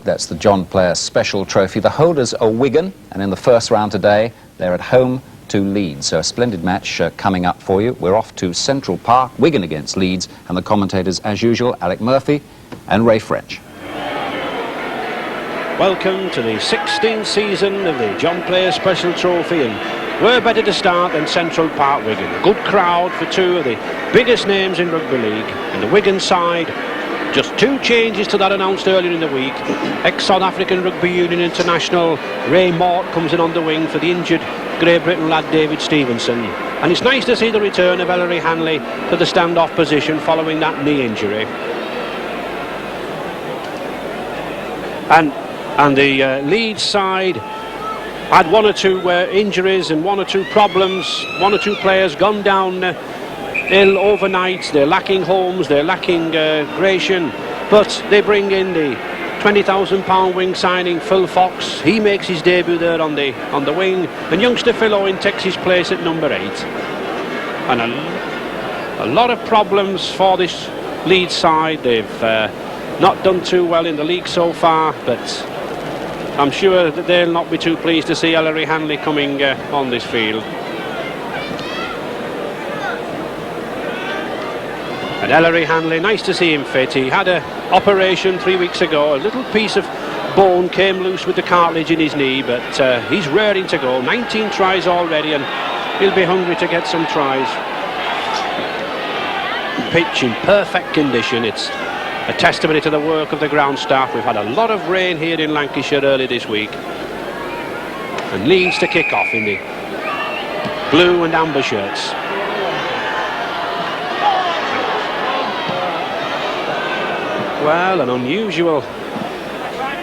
That's the John Player Special Trophy. The holders are Wigan, and in the first round today, they're at home to Leeds. So a splendid match coming up for you. We're off to Central Park, Wigan against Leeds, and the commentators, as usual, Alec Murphy and Ray French. Welcome to the 16th season of the John Player Special Trophy, and where better to start than Central Park, Wigan. A good crowd for two of the biggest names in rugby league, and the Wigan side. Just two changes to that announced earlier in the week. Ex-South African Rugby Union international Ray Mort comes in on the wing for the injured Great Britain lad David Stevenson. And it's nice to see the return of Ellery Hanley to the standoff position following that knee injury. And the Leeds side had one or two injuries and one or two problems. One or two players gone down ill overnight. They're lacking Holmes, they're lacking Gratian, but they bring in the £20,000 wing signing Phil Fox. He makes his debut there on the wing, and youngster Phil Owen takes his place at number 8. And a lot of problems for this Leeds side. They've not done too well in the league so far, but I'm sure that they'll not be too pleased to see Ellery Hanley coming on this field. And Ellery Hanley, nice to see him fit. He had an operation 3 weeks ago. A little piece of bone came loose with the cartilage in his knee, but he's raring to go. 19 tries already, and he'll be hungry to get some tries. Pitch in perfect condition. It's a testimony to the work of the ground staff. We've had a lot of rain here in Lancashire early this week. And Leeds to kick off in the blue and amber shirts. Well, an unusual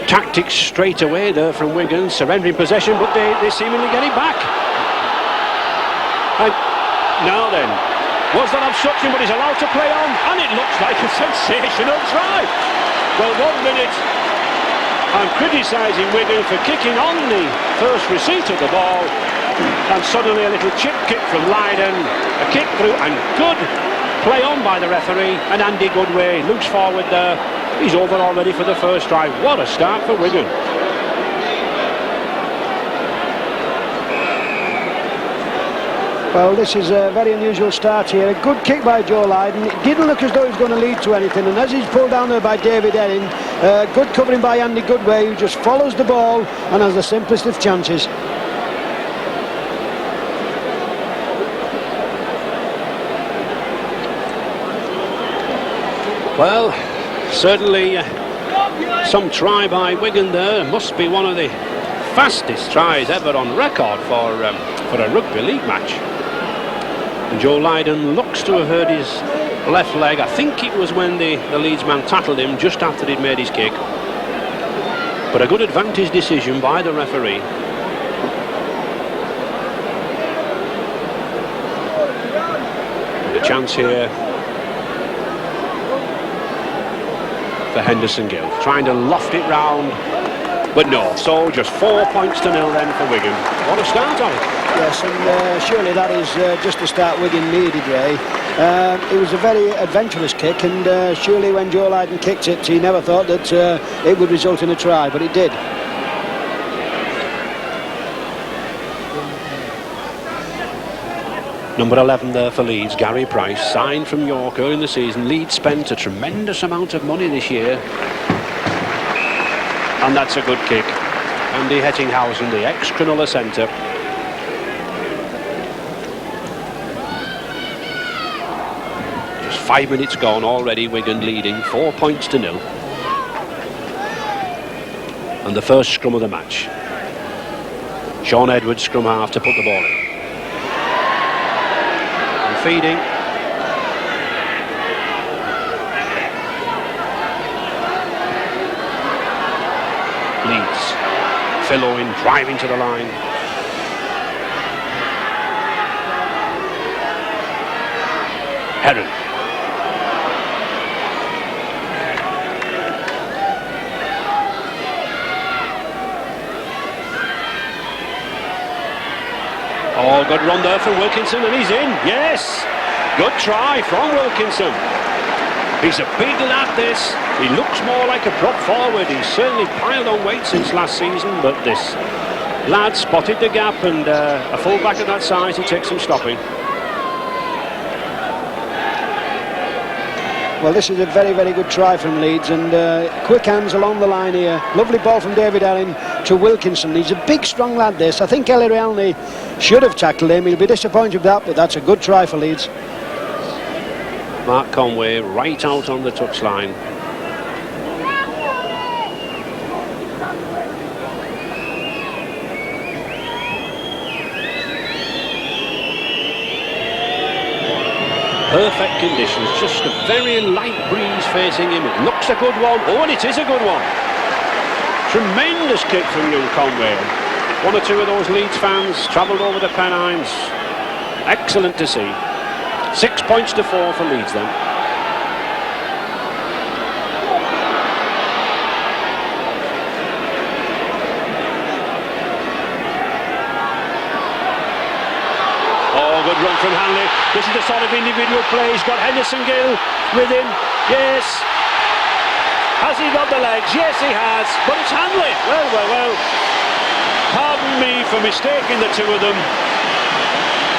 tactics straight away there from Wigan, surrendering possession, but they seemingly get it back. And now then, was that obstruction, but he's allowed to play on, and it looks like a sensational try. Well, 1 minute, I'm criticising Wigan for kicking on the first receipt of the ball, and suddenly a little chip kick from Leiden, a kick through, and good play on by the referee, and Andy Goodway looks forward there. He's over already for the first try. What a start for Wigan. Well, this is a very unusual start here. A good kick by Joe Leiden. It didn't look as though it was going to lead to anything, and as he's pulled down there by David Erin, good covering by Andy Goodway, who just follows the ball and has the simplest of chances. Well, certainly some try by Wigan there. Must be one of the fastest tries ever on record for a rugby league match. And Joe Leiden looks to have hurt his left leg. I think it was when the Leeds man tackled him just after he'd made his kick. But a good advantage decision by the referee. And a chance here for Henderson Gill, trying to loft it round, but no. So just 4 points to 0 then for Wigan. What a start on it. Yes, and surely that is just the start Wigan needed, Ray. It was a very adventurous kick, and surely when Joe Leiden kicked it, he never thought that it would result in a try, but it did. Number 11 there for Leeds, Gary Price, signed from York early in the season. Leeds spent a tremendous amount of money this year. And that's a good kick. Andy Hettinghausen, the ex-Cronulla centre. Just 5 minutes gone already, Wigan leading 4 points to 0. And the first scrum of the match. Sean Edwards, scrum half, to put the ball in. Feeding. Leeds. Phil Owen driving to the line. Heron. Oh, good run there from Wilkinson, and he's in. Yes, good try from Wilkinson. He's a big lad, this. He looks more like a prop forward. He's certainly piled on weight since last season, but this lad spotted the gap, and a full-back of that size, he takes some stopping. Well, this is a very, very good try from Leeds, and quick hands along the line here. Lovely ball from David Allen to Wilkinson. He's a big, strong lad, this. I think Ellery Alney should have tackled him. He'll be disappointed with that, but that's a good try for Leeds. Mark Conway right out on the touchline. Perfect conditions, just a very light breeze facing him. It looks a good one. Oh, and it is a good one. Tremendous kick from young Conway. One or two of those Leeds fans travelled over the Pennines. Excellent to see. 6 points to 4 for Leeds then. Good run from Hanley. This is the sort of individual play. He's got Henderson Gill with him. Yes. Has he got the legs? Yes, he has. But it's Hanley. Well, well, well. Pardon me for mistaking the two of them.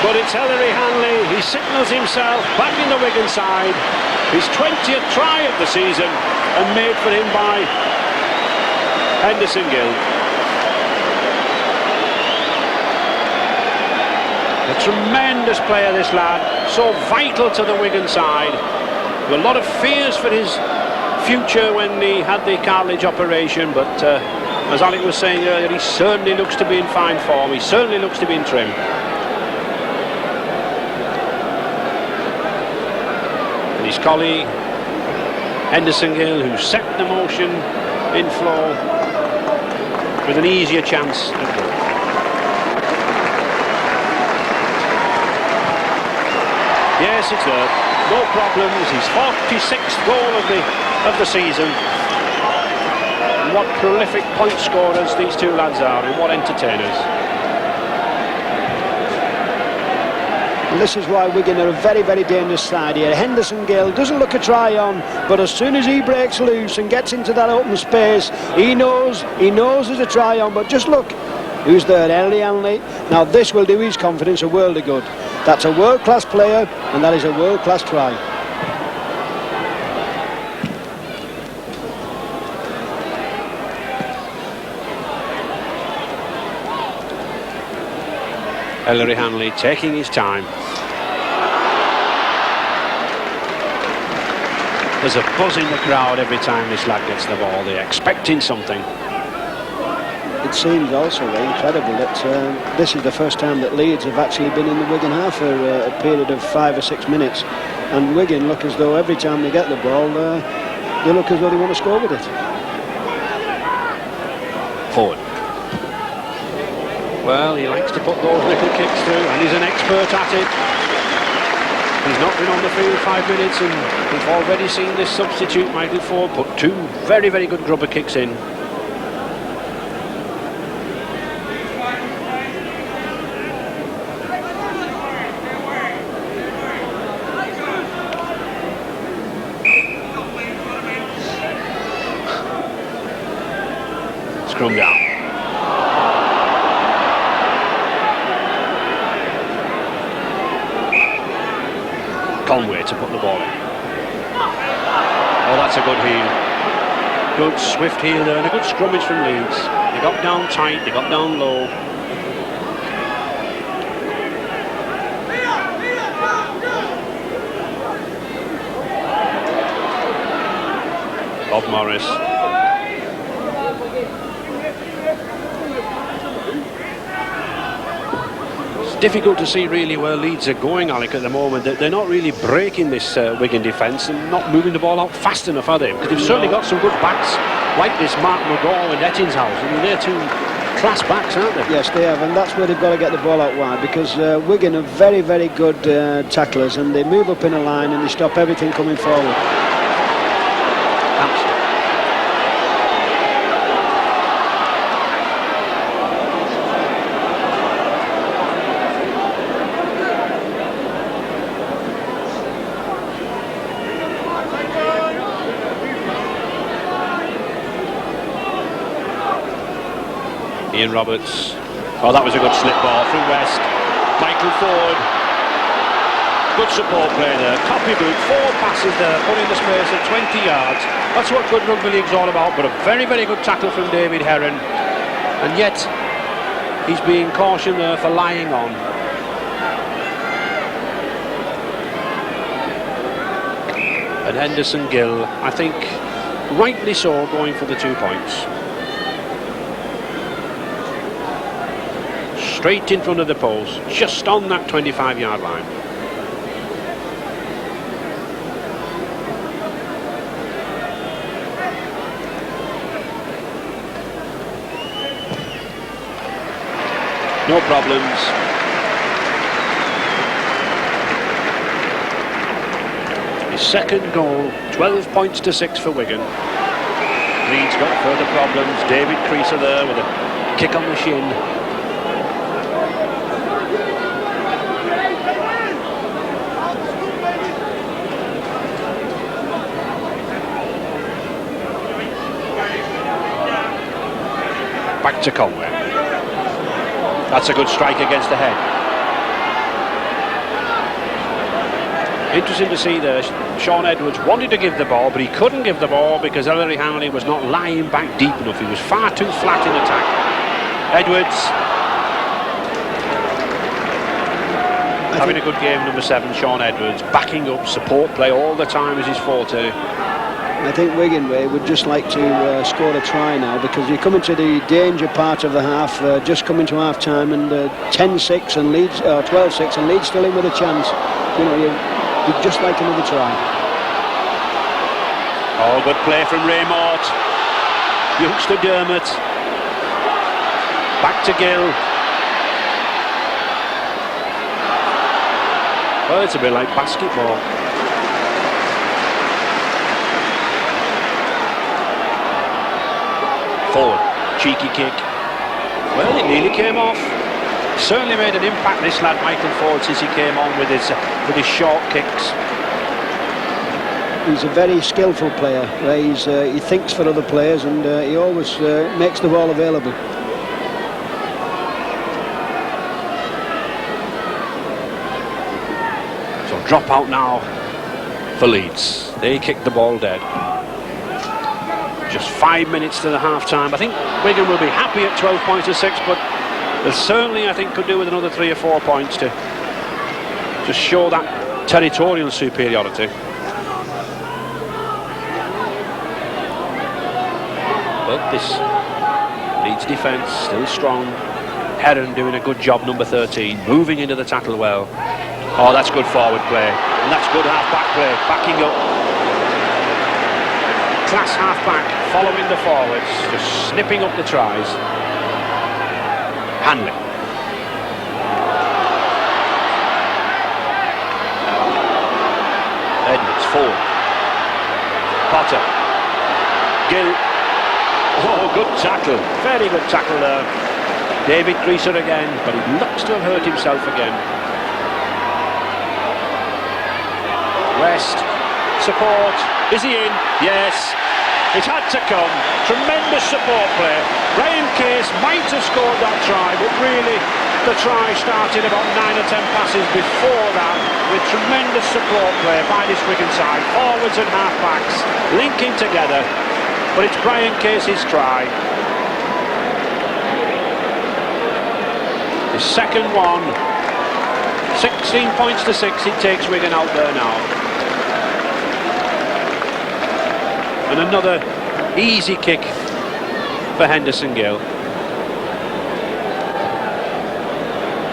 But it's Ellery Hanley. He signals himself back in the Wigan side. His 20th try of the season, and made for him by Henderson Gill. A tremendous player, this lad, so vital to the Wigan side. With a lot of fears for his future when he had the cartilage operation, but as Alec was saying earlier, he certainly looks to be in fine form. He certainly looks to be in trim. And his colleague Henderson Gill, who set the motion in flow with an easier chance at goal. Yes, it's there. No problems. His 46th goal of the season. And what prolific point scorers these two lads are, and what entertainers. And this is why Wigan are a very, very dangerous side here. Henderson Gill doesn't look a try on, but as soon as he breaks loose and gets into that open space, he knows there's a try on. But just look, who's there? Ellery Alney. Now this will do his confidence a world of good. That's a world-class player, and that is a world-class try. Ellery Hanley taking his time. There's a buzz in the crowd every time this lad gets the ball. They're expecting something. It seems also incredible that this is the first time that Leeds have actually been in the Wigan half for a period of 5 or 6 minutes, and Wigan look as though every time they get the ball they look as though they want to score with it. Forward. Well, he likes to put those little kicks through, and he's an expert at it. He's not been on the field 5 minutes, and we've already seen this substitute Michael Ford put 2 very, very good grubber kicks in. Scrum down. Conway to put the ball in. Oh, that's a good heel. Good swift heel there, and a good scrummage from Leeds. They got down tight, they got down low. Bob Morris. Difficult to see really where Leeds are going, Alec, at the moment. They're not really breaking this Wigan defence and not moving the ball out fast enough, are they? Because they've certainly got some good backs, like this Mark McGaw and Ettingshouse. I mean, they're 2 class backs, aren't they? Yes, they have, and that's where they've got to get the ball out wide, because Wigan are very, very good tacklers, and they move up in a line and they stop everything coming forward. Absolutely. Ian Roberts. Oh, that was a good slip ball through West. Michael Ford. Good support play there. Copy boot, 4 passes there, putting the space at 20 yards. That's what good rugby league's all about, but a very, very good tackle from David Heron. And yet, he's being cautioned there for lying on. And Henderson Gill, I think, rightly so, going for the 2 points. Straight in front of the post, just on that 25-yard line. No problems. His second goal, 12 points to 6 for Wigan. Leeds got further problems. David Creaser there with a kick on the shin. Back to Conway. That's a good strike against the head. Interesting to see there. Sean Edwards wanted to give the ball, but he couldn't give the ball because Ellery Hanley was not lying back deep enough. He was far too flat in attack. Edwards having a good game, number 7, Sean Edwards, backing up, support play all the time is his forte. I think Wigan would just like to score a try now, because you come into the danger part of the half, just coming to half time, and 10-6 and Leeds, 12-6 and Leeds still in with a chance. You know, you'd just like another try. Oh, good play from Ray Mort. Youngster Dermot. Back to Gill. Well, it's a bit like basketball. Forward, cheeky kick. Well, it nearly came off. Certainly made an impact, this lad Michael Ford, since he came on with his short kicks. He's a very skillful player. He thinks for other players, and he always makes the ball available. So drop out now for Leeds. They kicked the ball dead. Just 5 minutes to the half-time. I think Wigan will be happy at 12 points to 6, but they certainly, I think, could do with another 3 or 4 points to just show that territorial superiority. But this Leeds defence still strong. Heron doing a good job, number 13, moving into the tackle well. Oh, that's good forward play, and that's good half-back play, backing up. Class half-back, following the forwards, just snipping up the tries. Hanley. Edwards, forward. Potter. Gill. Oh, good tackle. Very good tackle there. David Creaser again, but he looks to have hurt himself again. West. Support. Is he in? Yes. It had to come. Tremendous support play. Brian Case might have scored that try, but really the try started about 9 or 10 passes before that, with tremendous support play by this Wigan side. Forwards and half-backs linking together, but it's Brian Case's try. His second one. 16 points to 6. It takes Wigan out there now. And another easy kick for Henderson Gill.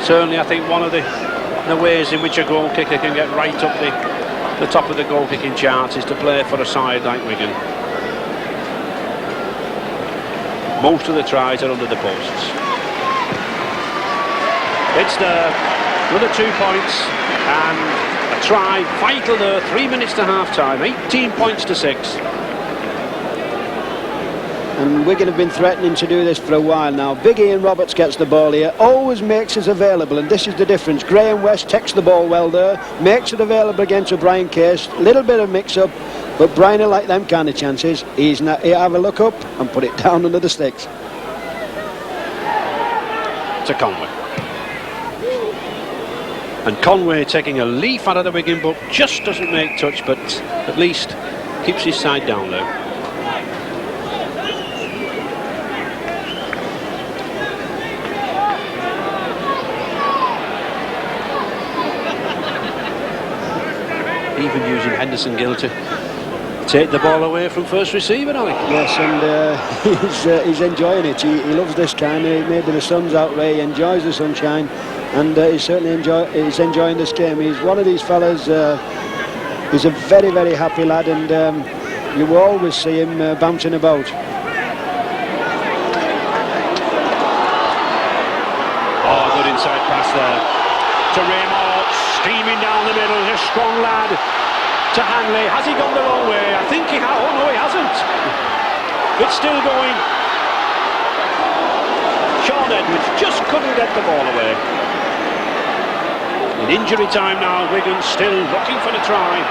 Certainly, I think one of the ways in which a goal kicker can get right up the top of the goal kicking charts is to play for a side like Wigan. Most of the tries are under the posts. It's there. Another 2 points and a try. Vital there. 3 minutes to half time. 18 points to 6. And Wigan have been threatening to do this for a while now. Big Ian Roberts gets the ball here, always makes it available, and this is the difference. Graham West takes the ball well there, makes it available again to Brian Case. Little bit of mix-up, but Brian will like them kind of chances. He'll have a look up and put it down under the sticks. to Conway. And Conway taking a leaf out of the Wigan book, just doesn't make touch, but at least keeps his side down there. Even using Henderson Gill to take the ball away from first receiver, Alec. Yes, and he's enjoying it. He loves this kind. Maybe the sun's out there, he enjoys the sunshine, and he's certainly enjoying this game. He's one of these fellas. He's a very, very happy lad, and you will always see him bouncing about. Oh, good inside pass there to Raymond, steaming down the middle. He's a strong lad. To Hanley. Has he gone the wrong way? I think he has. Oh no, he hasn't. It's still going. Sean Edwards just couldn't get the ball away. In injury time now, Wigan still looking for the try.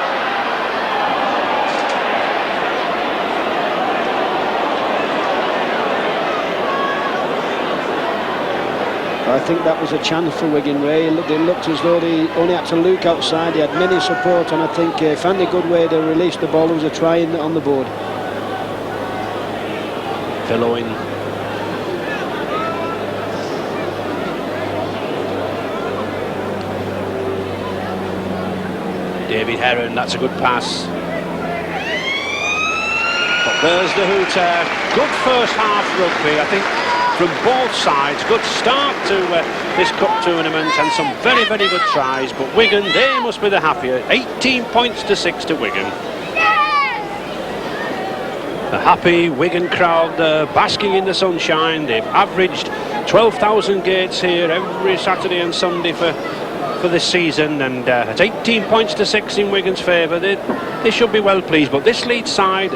I think that was a chance for Wigan, Ray. They looked as though they only had to look outside. They had many support, and I think if Andy Goodway to release the ball, there was a try on the board. Phil Owen. David Heron, that's a good pass. But there's the hooter. Good first half rugby, I think, from both sides. Good start to this cup tournament, and some very, very good tries. But Wigan, they must be the happier. 18 points to 6 to Wigan. The happy Wigan crowd basking in the sunshine. They've averaged 12,000 gates here every Saturday and Sunday for this season, and it's 18 points to 6 in Wigan's favour. They should be well pleased, but this Leeds side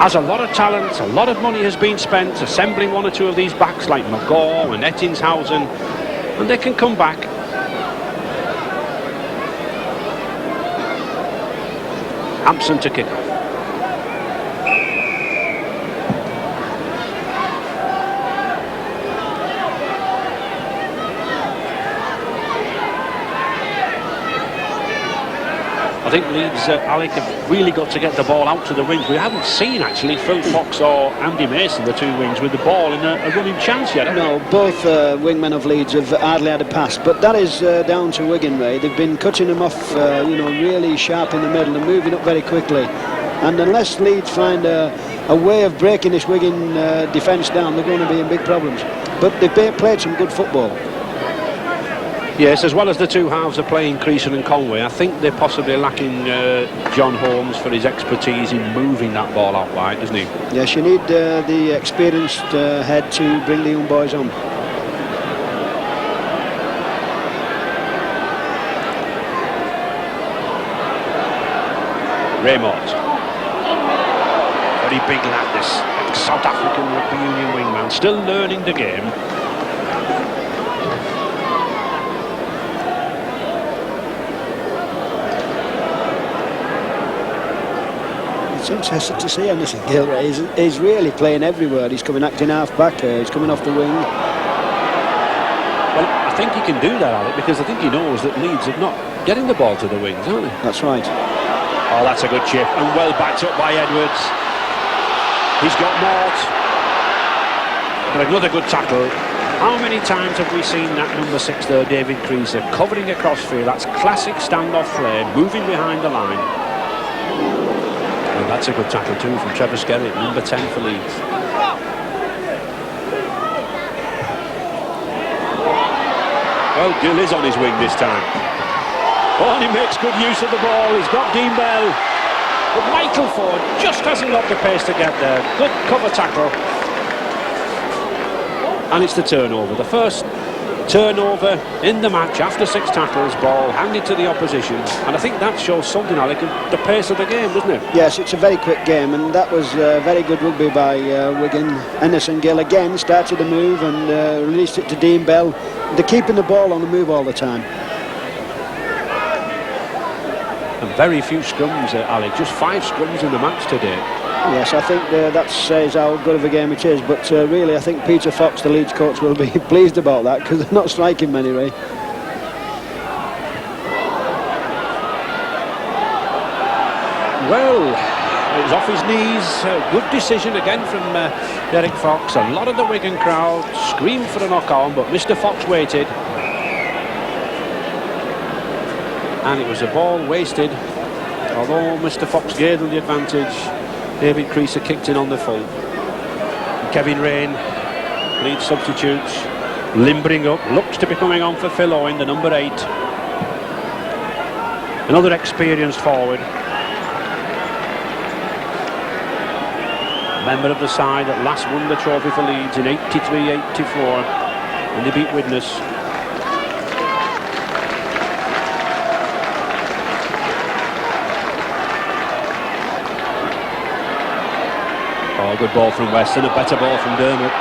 has a lot of talent. A lot of money has been spent assembling one or two of these backs like McGaw and Ettingshausen, and they can come back. Hampson to kick off. I think Leeds, Alec, have really got to get the ball out to the wings. We haven't seen, actually, Phil Fox or Andy Mason, the two wings, with the ball in a running chance yet. No, both wingmen of Leeds have hardly had a pass, but that is down to Wigan, Ray. They've been cutting them off, really sharp in the middle and moving up very quickly. And unless Leeds find a way of breaking this Wigan defence down, they're going to be in big problems. But they've played some good football. Yes, as well as the two halves are playing Creason and Conway, I think they're possibly lacking John Holmes for his expertise in moving that ball out wide, doesn't he? Yes, you need the experienced head to bring the young boys on. Raymond. Very big lad, this South African Rugby Union wingman, still learning the game. It's interesting to see Anderson Gill. He's really playing everywhere. He's coming acting half back. He's coming off the wing. Well, I think he can do that, Alec, because I think he knows that Leeds are not getting the ball to the wings, aren't they? That's right. Oh, that's a good chip, and well backed up by Edwards. He's got Mort. But another good tackle. How many times have we seen that number 6 there, David Creaser, covering across field? That's classic standoff play, moving behind the line. And that's a good tackle too from Trevor Skerritt, number 10 for Leeds. Well, Gill is on his wing this time. Oh, and he makes good use of the ball. He's got Dean Bell. But Michael Ford just hasn't got the pace to get there. Good cover tackle. And it's the turnover. The first turnover in the match after 6 tackles, ball handed to the opposition. And I think that shows something, Alec, of the pace of the game, doesn't it? Yes, it's a very quick game, and that was very good rugby by Wigan. Anderson Gill again started the move and released it to Dean Bell. They're keeping the ball on the move all the time. And very few scrums, Alec, just 5 scrums in the match today. Yes, I think that says how good of a game it is, but really I think Peter Fox, the Leeds coach, will be pleased about that, because they're not striking many, Ray. Well, it was off his knees. Good decision again from Derek Fox. A lot of the Wigan crowd screamed for a knock-on, but Mr. Fox waited. And it was a ball wasted. Although Mr. Fox gave them the advantage, David Creaser kicked in on the full. Kevin Rain, Leeds substitutes, limbering up, looks to be coming on for Phil Owen, the number 8. Another experienced forward. Member of the side that last won the trophy for Leeds in 83-84 when they beat Widnes. Oh, good ball from West and a better ball from Dermot.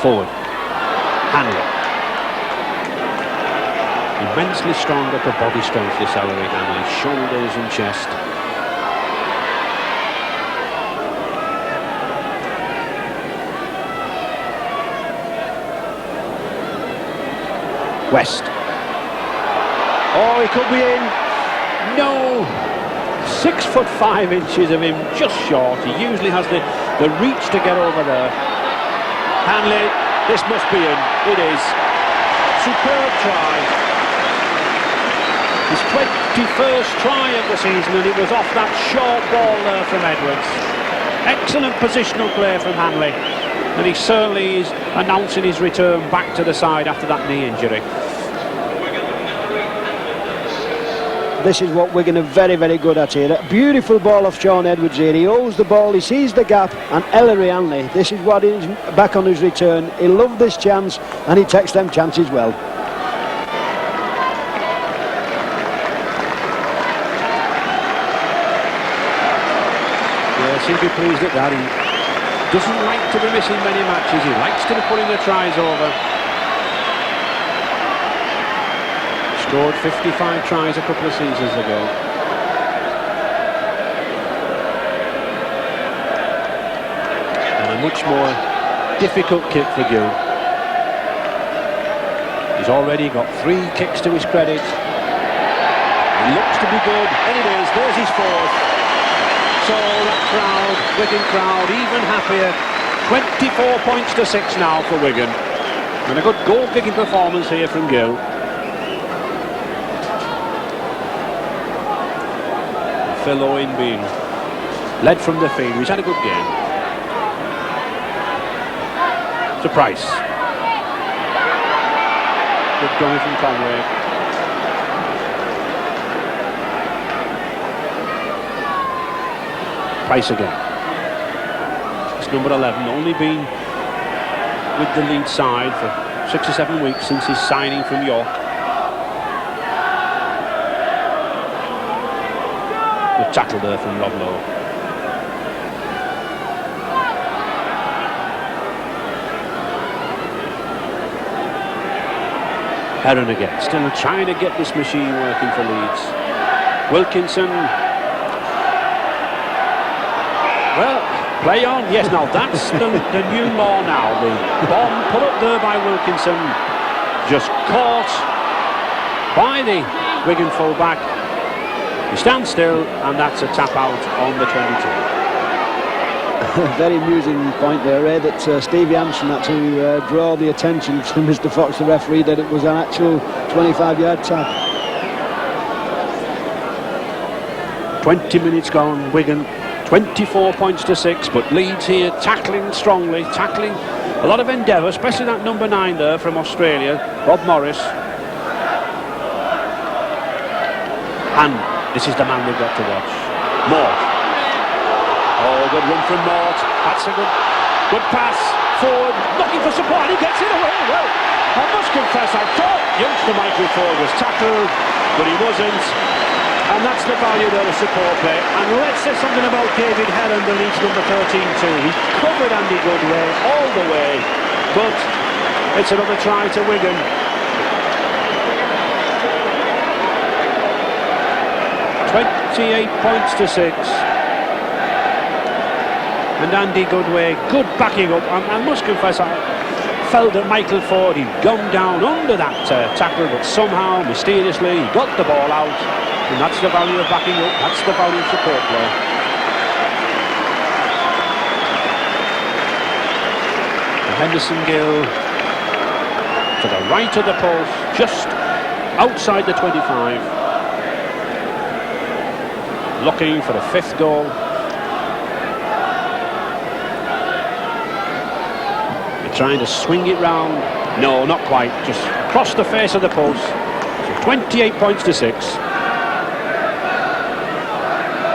Forward. Hanley. Immensely strong upper body strength, this Ellery Hanley. Shoulders and chest. West. Oh, he could be in. No. 6'5" of him, just short. He usually has the reach to get over there. Hanley, this must be in. It is. Superb try. His 21st try of the season, and it was off that short ball there from Edwards. Excellent positional play from Hanley, and he certainly is announcing his return back to the side after that knee injury. This is what Wigan are very, very good at here. A beautiful ball off Sean Edwards here. He holds the ball, he sees the gap, and Ellery Hanley, this is what he's back on his return. He loved this chance, and he takes them chances well. He'll be pleased at that. He doesn't like to be missing many matches. He likes to be putting the tries over. Scored 55 tries a couple of seasons ago. And a much more difficult kick for Gill. He's already got 3 kicks to his credit. He looks to be good, and it is. There's his 4th. So that crowd, Wigan crowd, even happier. 24 points to 6 now for Wigan. And a good goal-kicking performance here from Gill. Phil Owen being led from the field. He's had a good game. To Price. Good going from Conway. Price again. It's number 11, only been with the Leeds side for 6 or 7 weeks since his signing from York. Good tackle there from Rob Lowe. Heron again, still trying to get this machine working for Leeds. Wilkinson. Well, play on. Yes, now that's the new law now. The bomb put up there by Wilkinson, just caught by the Wigan full-back. He stands still, and that's a tap out on the 22. Very amusing point there, Ray, that Stevie Hampson had to draw the attention to Mr. Fox, the referee, that it was an actual 25-yard tap. 20 minutes gone, Wigan 24 points to 6, but Leeds here tackling strongly, tackling a lot of endeavour, especially that number 9 there from Australia, Bob Morris. And this is the man we've got to watch, Mort. Oh, good run from Mort. That's a good pass forward, looking for support. He gets it away. Well, I must confess, I thought youngster Michael Ford was tackled, but he wasn't. And that's the value there of support play. And let's say something about David Heron, the Leeds number 13 too. He covered Andy Goodway all the way, but It's another try to Wigan. £28-6. And Andy Goodway, good backing up. I must confess, I felt that Michael Ford, he'd gone down under that tackle, but somehow, mysteriously, he got the ball out. And that's the value of backing up, that's the value of support play. And Henderson Gill to the right of the post, just outside the 25. Looking for the 5th goal. Trying to swing it round. No, not quite. Just across the face of the post. So 28-6.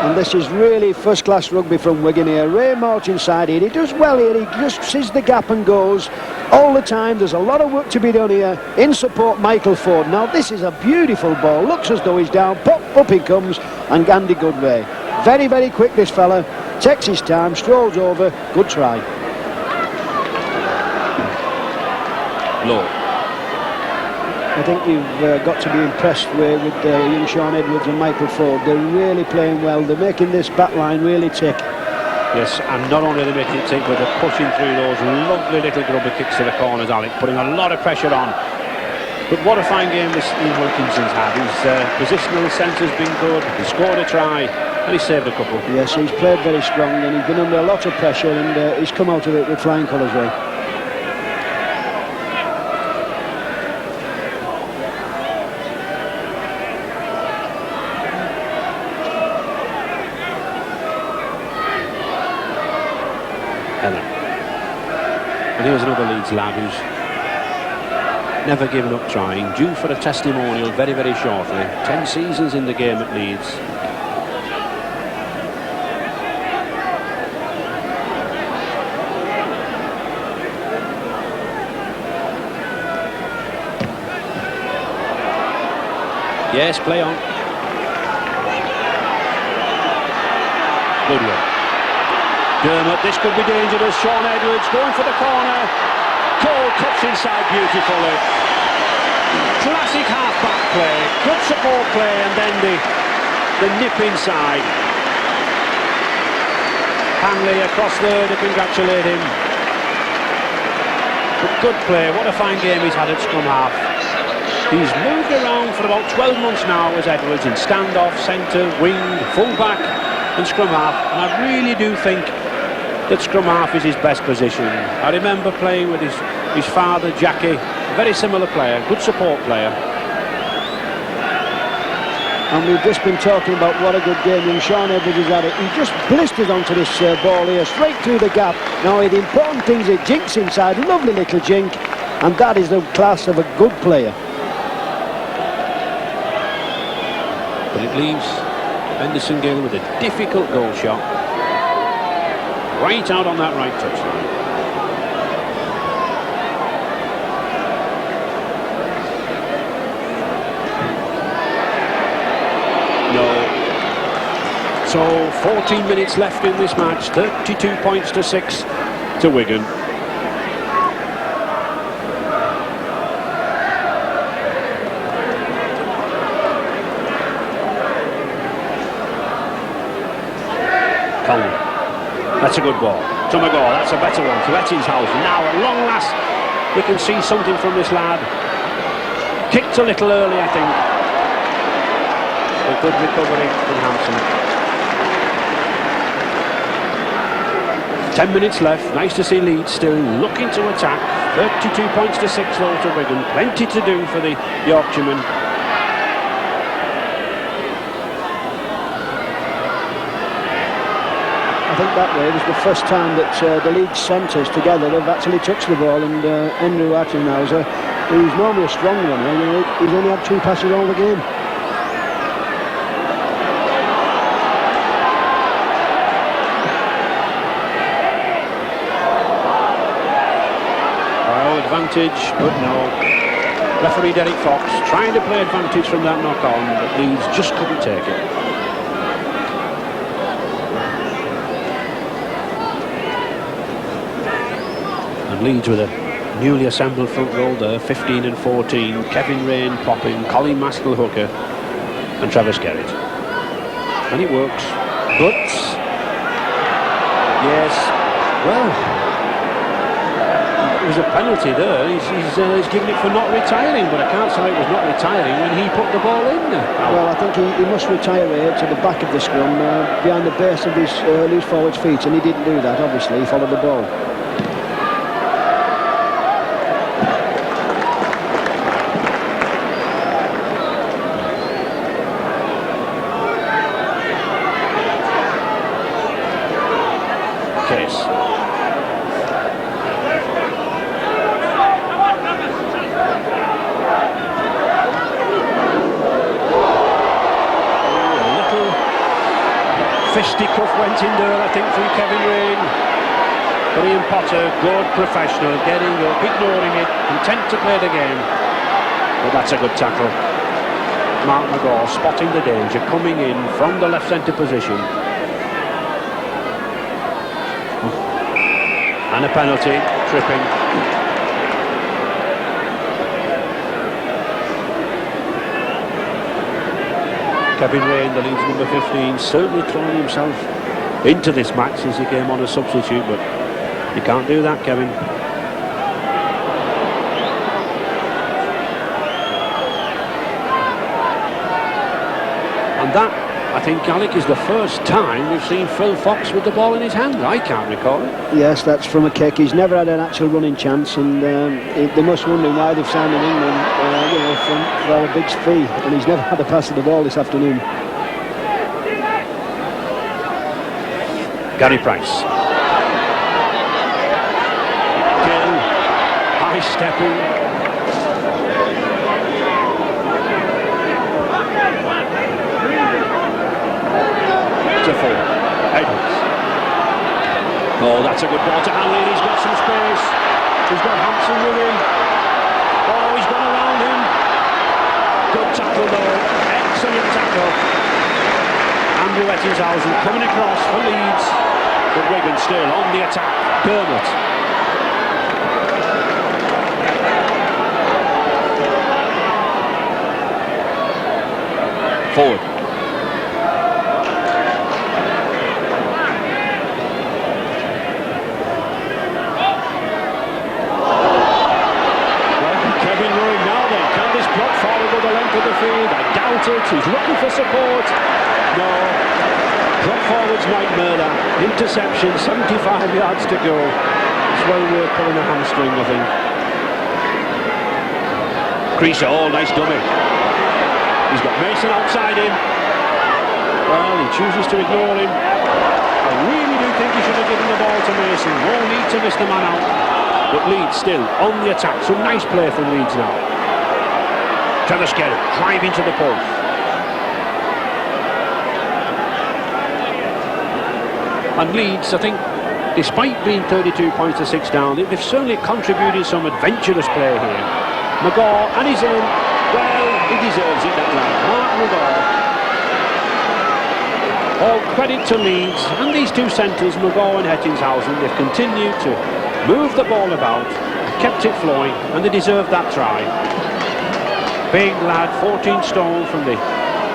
And this is really first-class rugby from Wigan here. Ray March inside here. He does well here. He just sees the gap and goes all the time. There's a lot of work to be done here in support Michael Ford. Now this is a beautiful ball. Looks as though he's down. Pop, up he comes. And Andy Goodway. Very, very quick this fella. Takes his time. Strolls over. Good try. Low. I think you've got to be impressed with young Sean Edwards and Michael Ford. They're really playing well. They're making this back line really tick. Yes, and not only are they making it tick, but they're pushing through those lovely little grubber kicks to the corners, Alec, putting a lot of pressure on. But what a fine game this Ian Wilkinson's had. His positional sense has been good. He scored a try and he saved a couple. Yes, he's played very strong and he's been under a lot of pressure and he's come out of it with flying colours there. And here's another Leeds lad who's never given up trying, due for a testimonial very, very shortly. 10 seasons in the game at Leeds. Yes, play on. Good one. Dermot, this could be dangerous. Sean Edwards going for the corner. Cole cuts inside beautifully. Classic half-back play. Good support play and then the nip inside. Hanley across there to congratulate him. But good play. What a fine game he's had at scrum half. He's moved around for about 12 months now as Edwards in standoff, centre, wing, full-back and scrum half. And I really do think that scrum half is his best position. I remember playing with his father, Jackie, a very similar player, good support player. And we've just been talking about what a good game young Sean Edwards has had it. He just blisters onto this ball here, straight through the gap. Now the important thing is it jinks inside, lovely little jink, and that is the class of a good player. But it leaves Henderson Gill with a difficult goal shot. Right out on that right touchline. No. So 14 minutes left in this match. 32-6 to Wigan. That's a good ball. Tomago, that's a better one to Ettingshausen. Now at long last we can see something from this lad. Kicked a little early, I think. A good recovery from Hampson. 10 minutes left. Nice to see Leeds still looking to attack. 32-6 though to Wigan. Plenty to do for the Yorkshiremen. I think that way was the first time that the Leeds centres together have actually touched the ball, and Andrew Attenhauser, who's normally a strong runner, he's only had 2 passes all the game. Well, advantage, but no. Referee Derek Fox trying to play advantage from that knock on, but Leeds just couldn't take it. Leeds with a newly assembled front row there, 15 and 14. Kevin Rain popping, Colin Maskell hooker, and Travis Gerrard. And it works. But yes, well, it was a penalty there. He's given it for not retiring, but I can't say it was not retiring when he put the ball in. Well, I think he must retire here to the back of the scrum, behind the base of his loose forward's feet, and he didn't do that. Obviously, he followed the ball. Fisticuff went in there, I think, from Kevin Rain. But Ian Potter, good professional, getting up, ignoring it, content to play the game. But that's a good tackle. Mark McGaw spotting the danger, coming in from the left centre position. And a penalty, tripping. Kevin Rain, the Leeds number 15, certainly throwing himself into this match since he came on as substitute, but you can't do that, Kevin. And that, I think, Alec, is the first time we've seen Phil Fox with the ball in his hand. I can't recall it. Yes, that's from a kick. He's never had an actual running chance, and they must wonder why they've signed him in England, for a big fee, and he's never had a pass of the ball this afternoon. Gary Price. Gill, high stepping. Edwards. Oh, that's a good ball to Hanley. He's got some space. He's got Hampson with him. Oh, he's gone around him. Good tackle though. Excellent tackle. Andrew Ettingshausen coming across for Leeds. But Wigan still on the attack. Dermot. Forward. I doubt it. He's looking for support. No. Drop forwards nightmare that. Interception, 75 yards to go. It's well worth pulling a hamstring, I think. Creaser, oh, nice dummy. He's got Mason outside him. Well, he chooses to ignore him. I really do think he should have given the ball to Mason. No need to miss the man out. But Leeds still on the attack. Some nice play from Leeds now. Travis Gerrard driving to the post. And Leeds, I think, despite being 32 points to 6 down, they've certainly contributed some adventurous play here. McGaw, and he's in. Well, he deserves it, that lad. Mark McGaw. All credit to Leeds and these two centres, McGaw and Ettingshausen. They've continued to move the ball about, kept it flowing, and they deserve that try. Big lad, 14 stone from the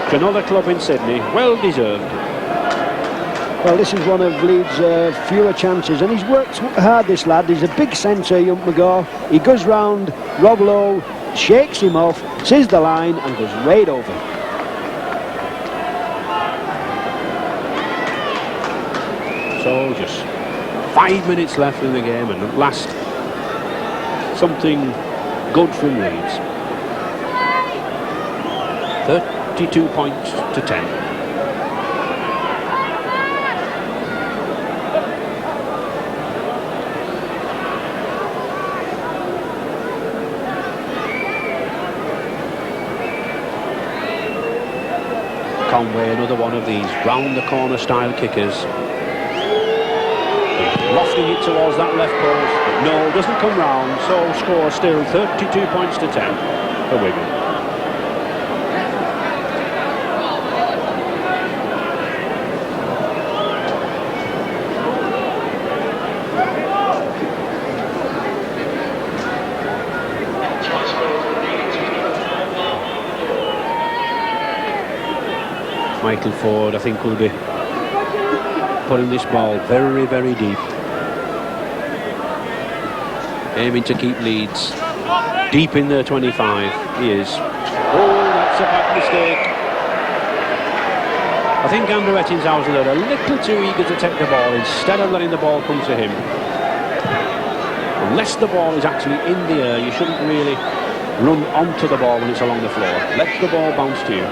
Cronulla club in Sydney. Well deserved. Well, this is one of Leeds' fewer chances, and he's worked hard, this lad. He's a big centre, young McGaw. He goes round Rob Lowe, shakes him off, sees the line, and goes right over. So just 5 minutes left in the game, and at last something good from Leeds. 32 points to 10. Conway, another one of these round the corner style kickers. Lofting it towards that left post, but no, doesn't come round, so score still 32 points to 10 for Wigan. Michael Ford, I think, will be putting this ball very, very deep. Aiming to keep Leeds deep in their 25. He is. Oh, that's a bad mistake. I think Andrew Ettingshausen are a little too eager to take the ball instead of letting the ball come to him. Unless the ball is actually in the air, you shouldn't really run onto the ball when it's along the floor. Let the ball bounce to you.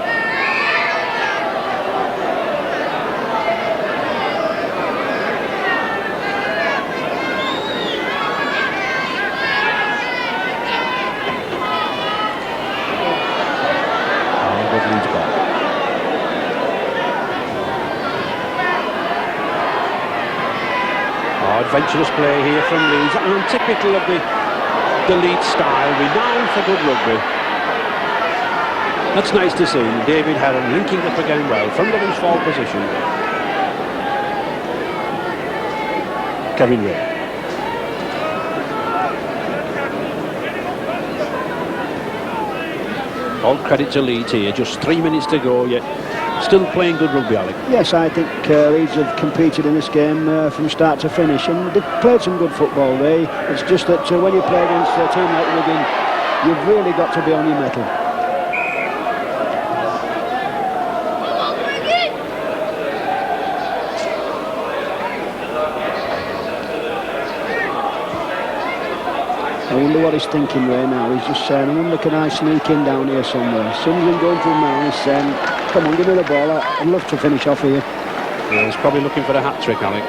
Adventurous play here from Leeds, and typical of the Leeds style, renowned for good rugby. That's nice to see. David Heron linking up again well from the loose ball position. Kevin Ray. All credit to Leeds here, just 3 minutes to go, yet still playing good rugby, Alec. Yes, I think Leeds have competed in this game from start to finish, and they've played some good football, Ray. It's just that when you play against a team like Wigan, you've really got to be on your mettle. I wonder what he's thinking right now. He's just saying, I wonder, can I sneak in down here somewhere? Someone's going through now, he's saying, come on, give me the ball. I'd love to finish off here. Yeah, he's probably looking for a hat-trick, Alec.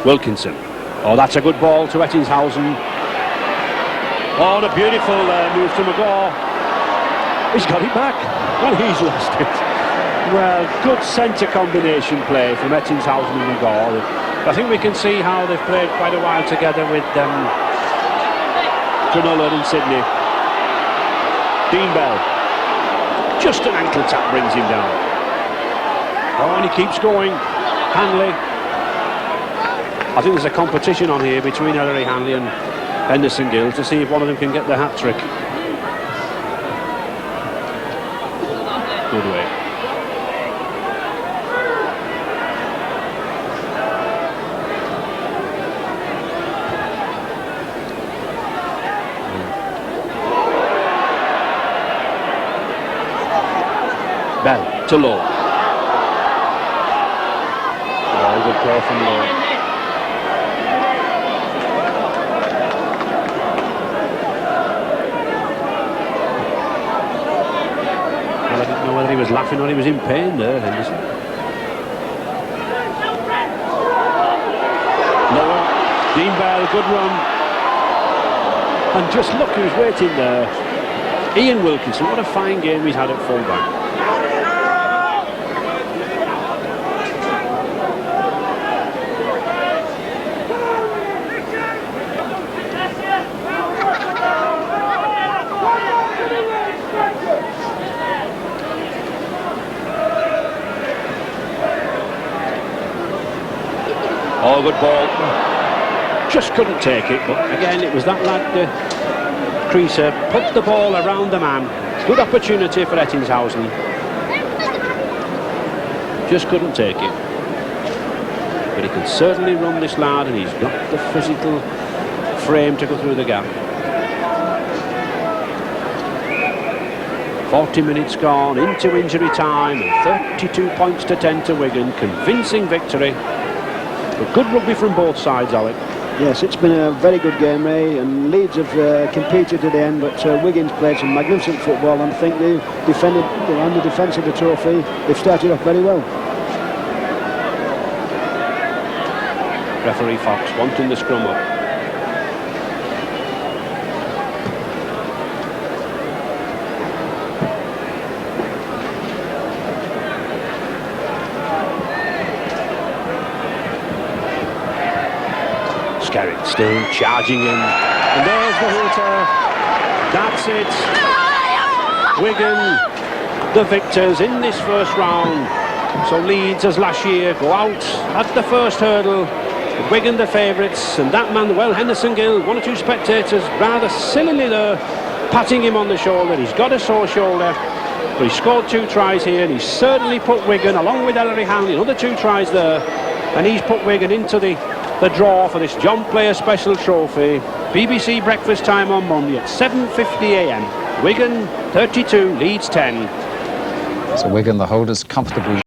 Wilkinson. Oh, that's a good ball to Ettingshausen. Oh, and a beautiful move to McGaw. He's got it back. Oh, he's lost it. Well, good centre combination play from Ettingshausen and McGaw. I think we can see how they've played quite a while together with Cronulla and Sydney. Dean Bell. Just an ankle tap brings him down. Oh, and he keeps going. Hanley. I think there's a competition on here between Ellery Hanley and Henderson Gill to see if one of them can get the hat-trick. Good way. Bell to Lowe. Oh, good play from Lowe. Whether he was laughing or he was in pain there, Henderson. Lower, Dean Bell, good run. And just look who's waiting there. Ian Wilkinson, what a fine game he's had at fullback. Oh, good ball. Just couldn't take it, but again, it was that lad, Creaser, put the ball around the man. Good opportunity for Ettingshausen. Just couldn't take it. But he can certainly run, this lad, and he's got the physical frame to go through the gap. 40 minutes gone, into injury time, and 32 points to 10 to Wigan. Convincing victory. But good rugby from both sides, Alec. Yes, it's been a very good game, Ray, and Leeds have competed to the end, but Wigan's played some magnificent football, and I think they've defended, on the defence of the trophy, they've started off very well. Referee Fox wanting the scrum up. Skerritt still charging in, and there's the hooter. That's it. Wigan, the victors in this first round, So Leeds, as last year, go out at the first hurdle, with Wigan the favourites, and that man, well, Henderson Gill, one or two spectators rather sillily there, patting him on the shoulder. He's got a sore shoulder, but he scored 2 tries here, and he's certainly put Wigan, along with Ellery Hanley, another 2 tries there, and he's put Wigan into the draw for this John Player Special Trophy. BBC breakfast time on Monday at 7:50 a.m. Wigan 32, Leeds 10. So Wigan, the holders, comfortably